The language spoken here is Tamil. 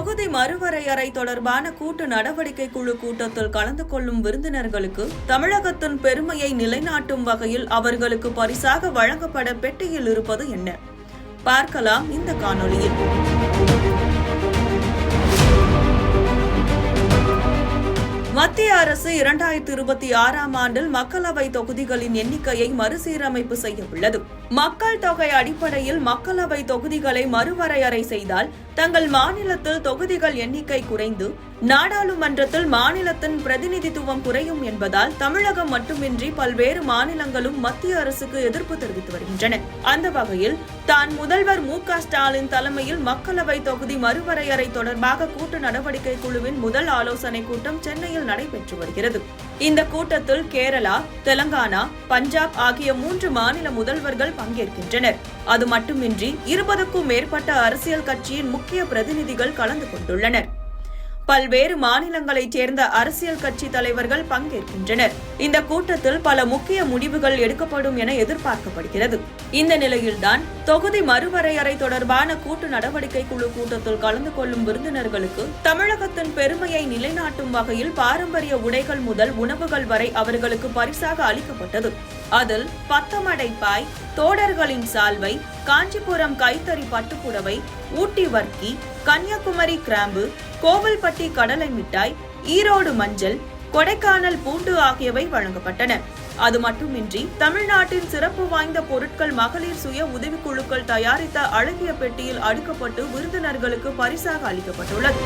தொகுதி மறுவரையறை தொடர்பான கூட்டு நடவடிக்கை குழு கூட்டத்தில் கலந்து கொள்ளும் விருந்தினர்களுக்கு தமிழகத்தின் பெருமையை நிலைநாட்டும் வகையில் அவர்களுக்கு பரிசாக வழங்கப்பட பெட்டியில் இருப்பது என்ன? பார்க்கலாம் இந்த காணொளியில். மத்திய அரசு 2026ஆம் ஆண்டில் மக்களவை தொகுதிகளின் எண்ணிக்கையை மறுசீரமைப்பு செய்ய உள்ளது. மக்கள் தொகை அடிப்படையில் மக்களவை தொகுதிகளை மறுவரையறை செய்தால் தங்கள் மாநிலத்தில் தொகுதிகள் எண்ணிக்கை குறைந்து நாடாளுமன்றத்தில் மாநிலத்தின் பிரதிநிதித்துவம் குறையும் என்பதால் தமிழகம் மட்டுமின்றி பல்வேறு மாநிலங்களும் மத்திய அரசுக்கு எதிர்ப்பு தெரிவித்து வருகின்றன. அந்த வகையில் தான் முதல்வர் மு.க.ஸ்டாலின் தலைமையில் மக்களவை தொகுதி மறுவரையறை தொடர்பாக கூட்டு நடவடிக்கை குழுவின் முதல் ஆலோசனை கூட்டம் சென்னையில் நடைபெற்று வருகிறது. இந்த கூட்டத்தில் கேரளா, தெலங்கானா, பஞ்சாப் ஆகிய 3 மாநில முதல்வர்கள் பங்கேற்கின்றனர். அது மட்டுமின்றி 20க்கும் மேற்பட்ட அரசியல் கட்சியின் முக்கிய பிரதிநிதிகள் கலந்து கொண்டுள்ளனர். பல்வேறு மாநிலங்களைச் சேர்ந்த அரசியல் கட்சி தலைவர்கள் பங்கேற்கின்றனர். இந்த கூட்டத்தில் பல முக்கிய முடிவுகள் எடுக்கப்படும் என எதிர்பார்க்கப்படுகிறது. இந்த நிலையில்தான் தொகுதி மறுவரையறை தொடர்பான கூட்டு நடவடிக்கை குழு கூட்டத்தில் கலந்து கொள்ளும் விருந்தினர்களுக்கு தமிழகத்தின் பெருமையை நிலைநாட்டும் வகையில் பாரம்பரிய உடைகள் முதல் உணவுகள் வரை அவர்களுக்கு பரிசாக அளிக்கப்பட்டது. அதில் பத்தமடை பாய், தோடர்களின் சால்வை, காஞ்சிபுரம் கைத்தறி பட்டுப்புடவை, ஊட்டி வர்க்கி, கன்னியாகுமரி கிராம்பு, கோவில்பட்டி கடலை மிட்டாய், ஈரோடு மஞ்சள், கொடைக்கானல் பூண்டு ஆகியவை வழங்கப்பட்டன. அது மட்டுமின்றி தமிழ்நாட்டின் சிறப்பு வாய்ந்த பொருட்கள் மகளிர் சுய உதவிக்குழுக்கள் தயாரித்த அழகிய பெட்டியில் அடுக்கப்பட்டு விருந்தினர்களுக்கு பரிசாக அளிக்கப்பட்டுள்ளது.